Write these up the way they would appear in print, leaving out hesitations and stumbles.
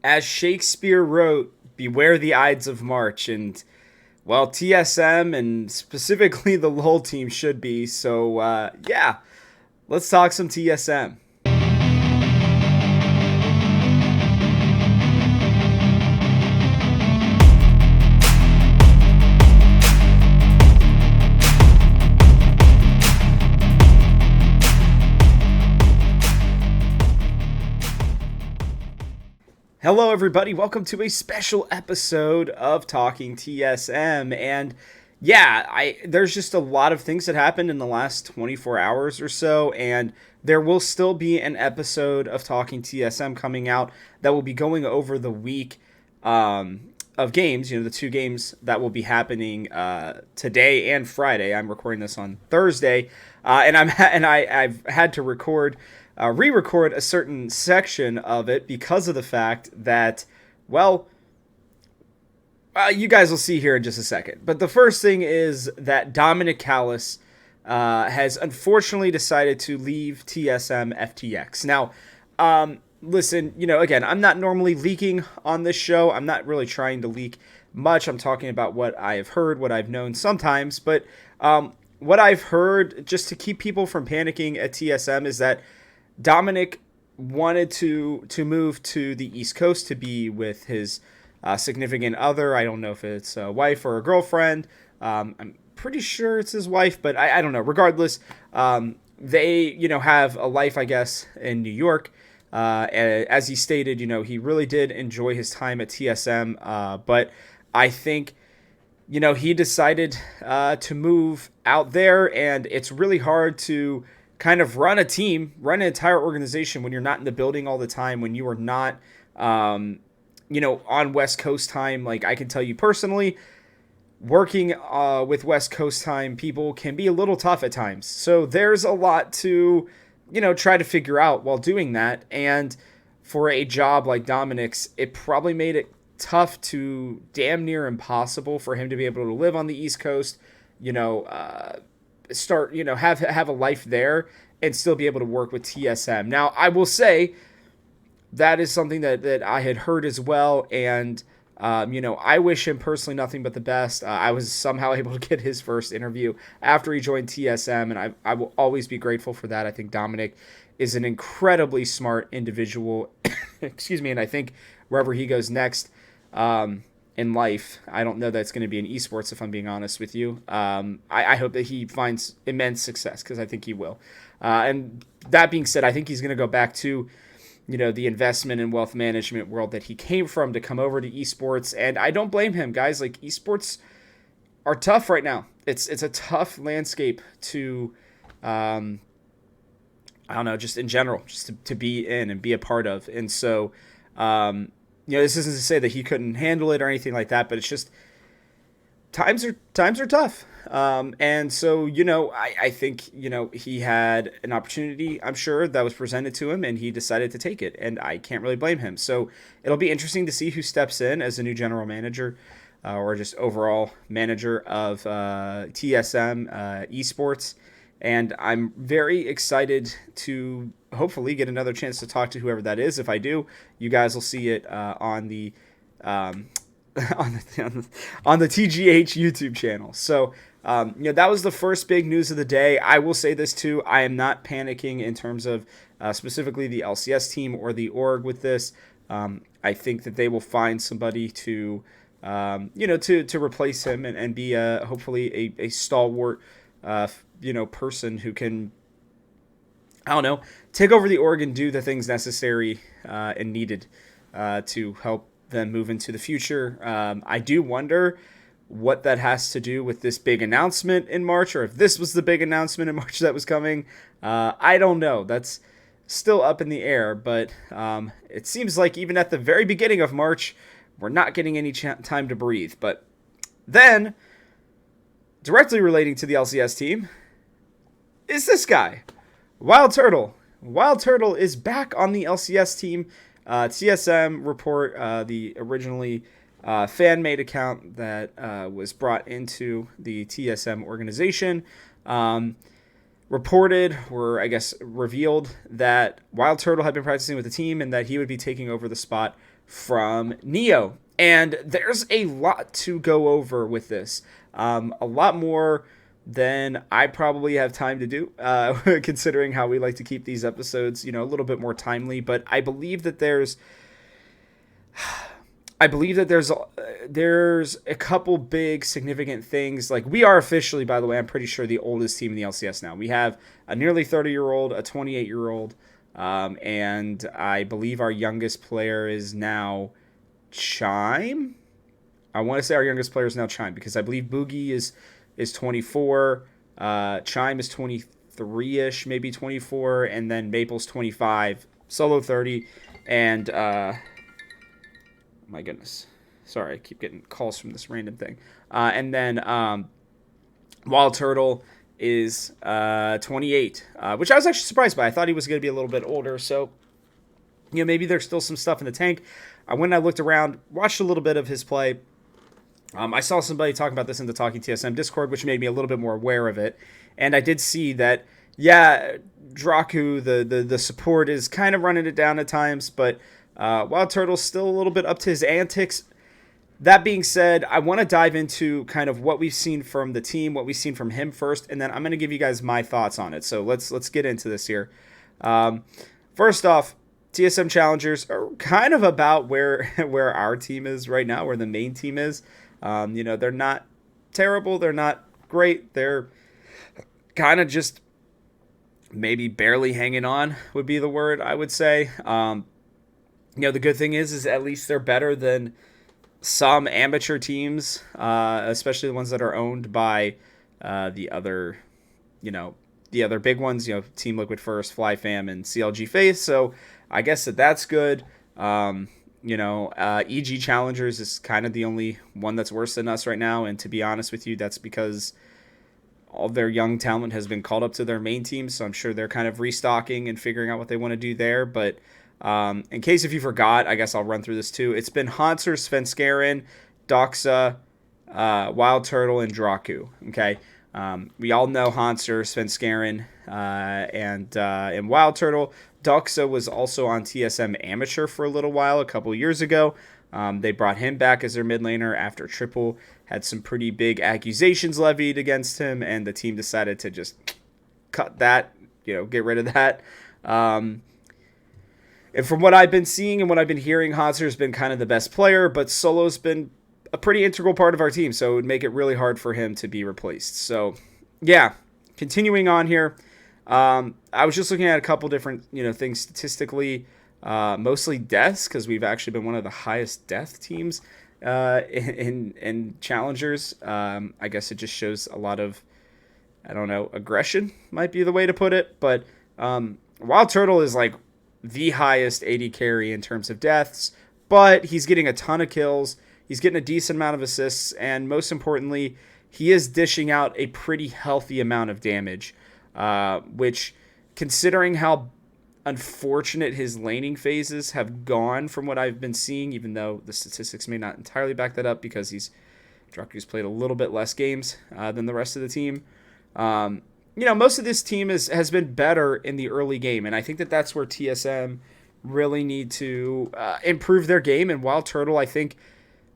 As Shakespeare wrote, beware the Ides of March. And, well, TSM and specifically the LOL team should be. So, yeah, let's talk some TSM. Hello, everybody. Welcome to a special episode of Talking TSM. And yeah, there's just a lot of things that happened in the last 24 hours or so, and there will still be an episode of Talking TSM coming out that will be going over the week of games. The two games that will be happening today and Friday. I'm recording this on Thursday, I've had to re-record a certain section of it because of the fact that, well, you guys will see here in just a second. But the first thing is that Dominic Kallas has unfortunately decided to leave TSM FTX. Now, listen, again, I'm not normally leaking on this show. I'm not really trying to leak much. I'm talking about what I have heard, what I've known sometimes. But what I've heard, just to keep people from panicking at TSM, is that Dominic wanted to move to the East Coast to be with his significant other. I don't know if it's a wife or a girlfriend. I'm pretty sure it's his wife, but I don't know. Regardless, they have a life, I guess, in New York. As he stated, he really did enjoy his time at TSM, but I think he decided to move out there, and it's really hard to kind of run a team, run an entire organization when you're not in the building all the time, when you are not, on West Coast time. Like, I can tell you personally, working with West Coast time, people can be a little tough at times. So there's a lot to, try to figure out while doing that. And for a job like Dominic's, it probably made it tough to damn near impossible for him to be able to live on the East Coast, start, have a life there and still be able to work with TSM. Now, I will say that is something that I had heard as well, and I wish him personally nothing but the best. I was somehow able to get his first interview after he joined TSM, and I will always be grateful for that. I think Dominic is an incredibly smart individual. Excuse me, and I think wherever he goes next, in life, I don't know that it's going to be in esports, if I'm being honest with you. I hope that he finds immense success, because I think he will. And that being said, I think he's going to go back to, the investment and wealth management world that he came from to come over to esports. And I don't blame him, guys. Like, esports are tough right now. It's a tough landscape to, I don't know, just in general, just to be in and be a part of. And so, this isn't to say that he couldn't handle it or anything like that, but it's just times are tough. And so, I think, he had an opportunity, I'm sure, that was presented to him, and he decided to take it, and I can't really blame him. So it'll be interesting to see who steps in as a new general manager, or just overall manager of TSM esports. And I'm very excited to hopefully get another chance to talk to whoever that is. If I do, you guys will see it on the on the TGH YouTube channel. So that was the first big news of the day. I will say this too: I am not panicking in terms of specifically the LCS team or the org with this. I think that they will find somebody to to replace him and be hopefully a stalwart person who can, I don't know, take over the org and do the things necessary and needed to help them move into the future. I do wonder what that has to do with this big announcement in March, or if this was the big announcement in March that was coming. I don't know. That's still up in the air, but it seems like even at the very beginning of March, we're not getting any time to breathe. But then, directly relating to the LCS team, is this guy, WildTurtle. WildTurtle is back on the LCS team. TSM report, the originally fan-made account that was brought into the TSM organization, reported, or I guess revealed, that WildTurtle had been practicing with the team and that he would be taking over the spot from Neo. And there's a lot to go over with this. A lot more than I probably have time to do, considering how we like to keep these episodes, a little bit more timely. But I believe that there's a couple big significant things. Like, we are officially, by the way, I'm pretty sure the oldest team in the LCS now. We have a nearly 30-year-old, a 28-year-old, and I believe our youngest player is now Chime. I want to say our youngest player is now Chime, because I believe Boogie is 24, Chime is 23-ish, maybe 24, and then Maple's 25, Solo 30, and my goodness. Sorry, I keep getting calls from this random thing. And then WildTurtle is 28, which I was actually surprised by. I thought he was going to be a little bit older. So, maybe there's still some stuff in the tank. When I looked around, watched a little bit of his play, I saw somebody talking about this in the Talking TSM Discord, which made me a little bit more aware of it. And I did see that, yeah, Draku, the support, is kind of running it down at times, but WildTurtle's still a little bit up to his antics. That being said, I want to dive into kind of what we've seen from the team, what we've seen from him first, and then I'm going to give you guys my thoughts on it. So let's get into this here. First off, TSM Challengers are kind of about where our team is right now, where the main team is. They're not terrible, they're not great, they're kind of just maybe barely hanging on would be the word I would say. The good thing is at least they're better than some amateur teams, especially the ones that are owned by the other big ones, Team Liquid First, FlyFam, and CLG Faith. So I guess that's good. EG Challengers is kind of the only one that's worse than us right now. And to be honest with you, that's because all their young talent has been called up to their main team. So I'm sure they're kind of restocking and figuring out what they want to do there. But in case if you forgot, I guess I'll run through this too. It's been Hanser, Svenskeren, Doxa, WildTurtle, and Draku. Okay. We all know Hanser, Svenskeren, and WildTurtle. Doxa was also on TSM Amateur for a little while, a couple years ago. They brought him back as their mid laner after Triple had some pretty big accusations levied against him, and the team decided to just cut that, get rid of that. And from what I've been seeing and what I've been hearing, Hanser's been kind of the best player, but Solo's been a pretty integral part of our team, so it would make it really hard for him to be replaced. So, yeah, continuing on here. I was just looking at a couple different, things statistically, mostly deaths, because we've actually been one of the highest death teams in challengers. I guess it just shows a lot of, aggression might be the way to put it. But WildTurtle is like the highest AD carry in terms of deaths, but he's getting a ton of kills. He's getting a decent amount of assists, and most importantly, he is dishing out a pretty healthy amount of damage, which, considering how unfortunate his laning phases have gone from what I've been seeing, even though the statistics may not entirely back that up because Draku's played a little bit less games than the rest of the team. Most of this team has been better in the early game, and I think that's where TSM really need to improve their game, and WildTurtle, I think,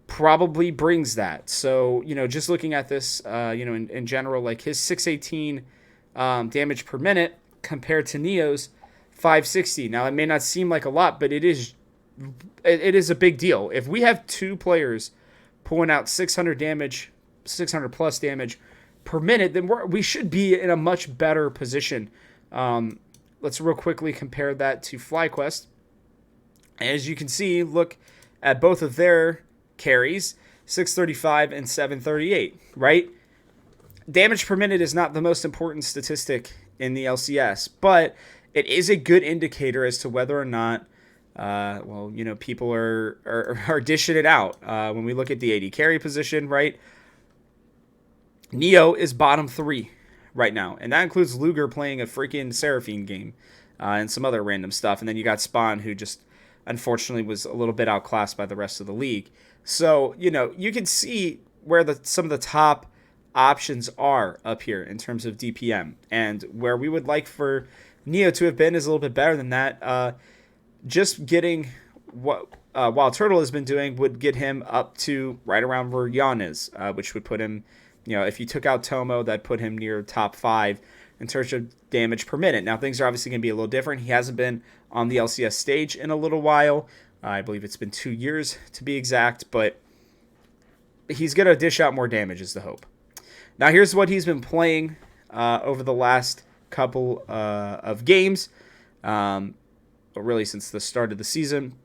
probably brings that. So, just looking at this, in general, like his 618 damage per minute compared to Neo's 560. Now, it may not seem like a lot, but it is a big deal. If we have two players pulling out 600 plus damage per minute, then we should be in a much better position. Let's real quickly compare that to FlyQuest. As you can see, look at both of their carries, 635 and 738, right? Damage per minute is not the most important statistic in the LCS, but it is a good indicator as to whether or not, people are dishing it out. When we look at the AD carry position, right? Neo is bottom 3 right now, and that includes Luger playing a freaking Seraphine game and some other random stuff. And then you got Spawn, who just unfortunately was a little bit outclassed by the rest of the league. So, you can see where some of the top options are up here in terms of DPM, and where we would like for Neo to have been is a little bit better than that. Just getting what WildTurtle has been doing would get him up to right around where Jan is, which would put him, if you took out Tomo, that'd put him near top 5 in terms of damage per minute. Now, things are obviously going to be a little different. He hasn't been on the LCS stage in a little while. I believe it's been 2 years to be exact, but he's going to dish out more damage is the hope. Now, here's what he's been playing over the last couple of games, really since the start of the season.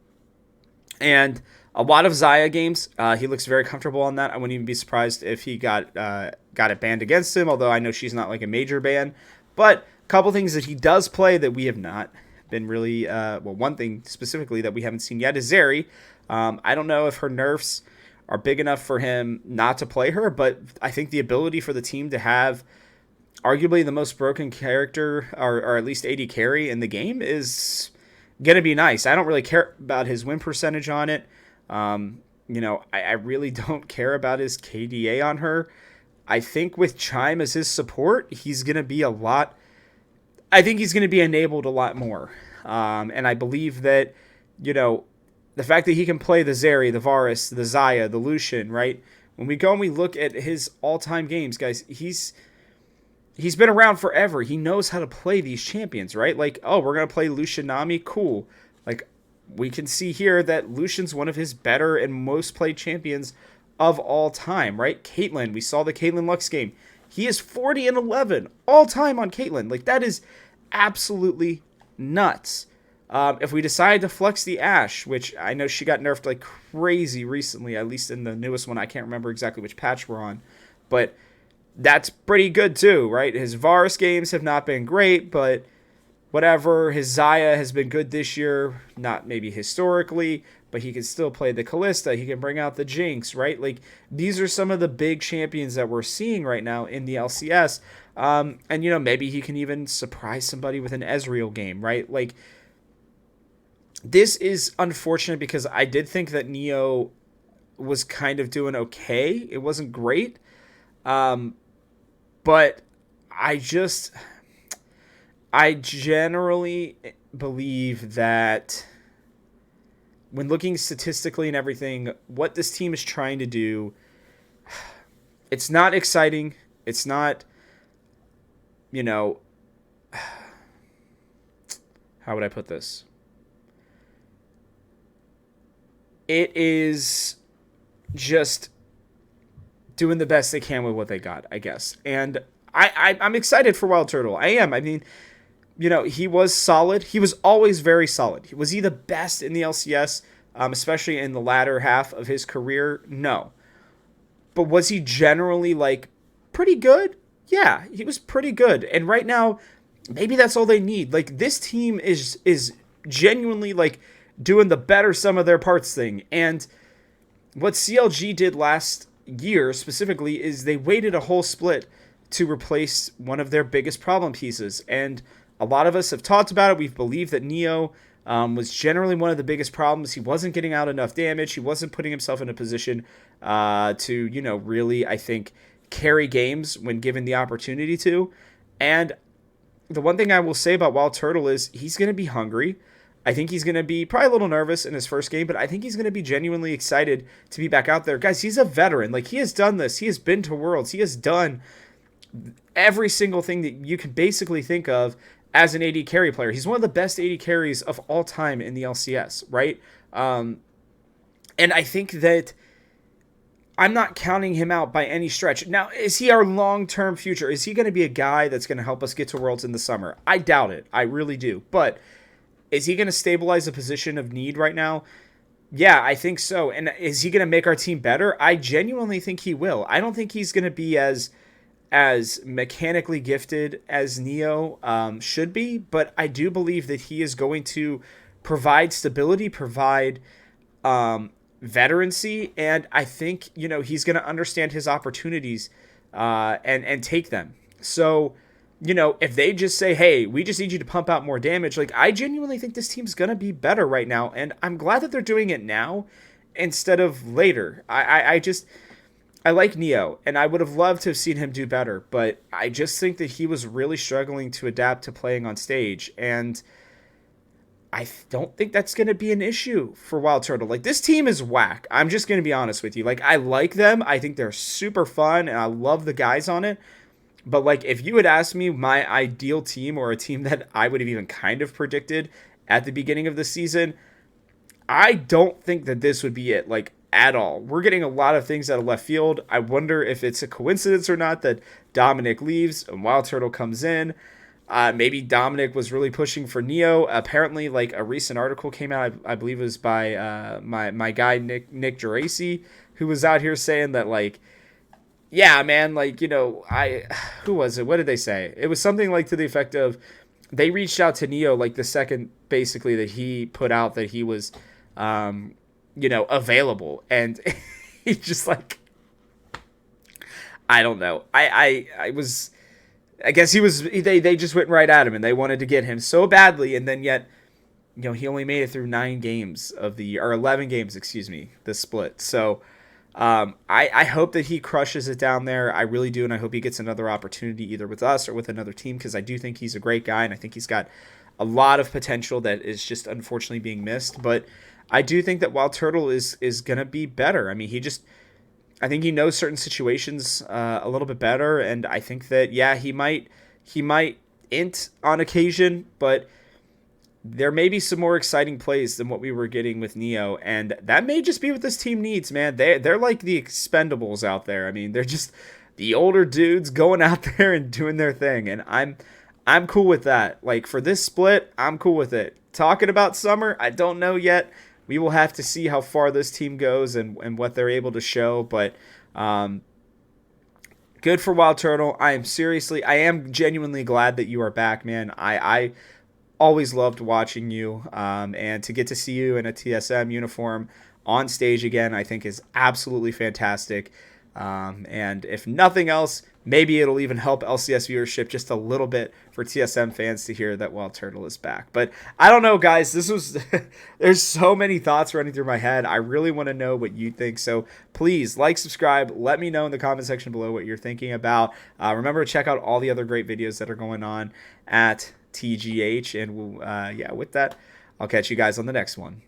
And a lot of Xayah games. He looks very comfortable on that. I wouldn't even be surprised if he got it banned against him, although I know she's not like a major ban. But a couple things that he does play that we have not been really... one thing specifically that we haven't seen yet is Zeri. I don't know if her nerfs are big enough for him not to play her, but I think the ability for the team to have arguably the most broken character, or at least AD carry in the game, is going to be nice. I don't really care about his win percentage on it. I really don't care about his KDA on her. I think with Chime as his support, he's going to be I think he's going to be enabled a lot more. And I believe that, the fact that he can play the Zeri, the Varus, the Xayah, the Lucian, right? When we go and we look at his all-time games, guys, he's been around forever. He knows how to play these champions, right? Like, oh, we're going to play Lucian Nami? Cool. Like, we can see here that Lucian's one of his better and most played champions of all time, right? Caitlyn, we saw the Caitlyn Lux game. He is 40-11 all time on Caitlyn. Like, that is absolutely nuts. If we decide to flex the Ashe, which I know she got nerfed like crazy recently, at least in the newest one. I can't remember exactly which patch we're on, but that's pretty good too, right? His Varus games have not been great, but whatever. His Xayah has been good this year, not maybe historically, but he can still play the Kalista. He can bring out the Jinx, right? Like, these are some of the big champions that we're seeing right now in the LCS. And, maybe he can even surprise somebody with an Ezreal game, right? Like, this is unfortunate because I did think that Neo was kind of doing okay. It wasn't great. But I generally believe that when looking statistically and everything, what this team is trying to do, it's not exciting. It's not, how would I put this? It is just doing the best they can with what they got, I guess. And I'm excited for WildTurtle. I am. I mean, he was solid. He was always very solid. Was he the best in the LCS, especially in the latter half of his career? No. But was he generally, pretty good? Yeah, he was pretty good. And right now, maybe that's all they need. Like, this team is genuinely, doing the better sum of their parts thing. And what CLG did last year specifically is they waited a whole split to replace one of their biggest problem pieces. And a lot of us have talked about it. We've believed that Neo was generally one of the biggest problems. He wasn't getting out enough damage. He wasn't putting himself in a position to, really, I think, carry games when given the opportunity to. And the one thing I will say about WildTurtle is he's going to be hungry. I think he's going to be probably a little nervous in his first game, but I think he's going to be genuinely excited to be back out there. Guys, he's a veteran. He has done this. He has been to Worlds. He has done every single thing that you can basically think of as an AD carry player. He's one of the best AD carries of all time in the LCS, right? And I think that I'm not counting him out by any stretch. Now, is he our long-term future? Is he going to be a guy that's going to help us get to Worlds in the summer? I doubt it. I really do. But is he going to stabilize a position of need right now? Yeah, I think so. And is he going to make our team better? I genuinely think he will. I don't think he's going to be as mechanically gifted as Neo should be, but I do believe that he is going to provide stability, provide veterancy, and I think, he's going to understand his opportunities and take them. So, if they just say, hey, we just need you to pump out more damage, I genuinely think this team's going to be better right now, and I'm glad that they're doing it now instead of later. I like Neo, and I would have loved to have seen him do better, but I just think that he was really struggling to adapt to playing on stage, and don't think that's going to be an issue for WildTurtle. Like, this team is whack. I'm just going to be honest with you. Like, I like them. I think they're super fun, and I love the guys on it. But, like, if you had asked me my ideal team, or a team that I would have even kind of predicted at the beginning of the season, I don't think that this would be it, like, at all. We're getting a lot of things out of left field. I wonder if it's a coincidence or not that Dominic leaves and WildTurtle comes in. Maybe Dominic was really pushing for Neo. Apparently, like, a recent article came out, I believe it was by my guy Nick Geraci, who was out here saying that, like, yeah, man, like, who was it? What did they say? It was something like to the effect of, they reached out to Neo like the second basically that he put out that he was, available, and he just, like, I don't know. I guess they just went right at him, and they wanted to get him so badly, and then yet, he only made it through 9 games of the year, or 11 games, excuse me, the split. So, I hope that he crushes it down there. I really do, and I hope he gets another opportunity either with us or with another team, because I do think he's a great guy, and I think he's got a lot of potential that is just unfortunately being missed. But I do think that WildTurtle is going to be better. I mean, I think he knows certain situations a little bit better, and I think that, yeah, he might int on occasion, but there may be some more exciting plays than what we were getting with Neo, and that may just be what this team needs, man. They're like the expendables out there. I mean, they're just the older dudes going out there and doing their thing, and I'm cool with that. Like, for this split, I'm cool with it. Talking about summer, I don't know yet. We will have to see how far this team goes and what they're able to show, but good for WildTurtle. I am genuinely glad that you are back, man. I always loved watching you, and to get to see you in a TSM uniform on stage again, I think is absolutely fantastic. And if nothing else, maybe it'll even help LCS viewership just a little bit for TSM fans to hear that WildTurtle is back. But I don't know, guys. This was there's so many thoughts running through my head. I really want to know what you think. So please like, subscribe. Let me know in the comment section below what you're thinking about. Remember to check out all the other great videos that are going on at TGH. And with that, I'll catch you guys on the next one.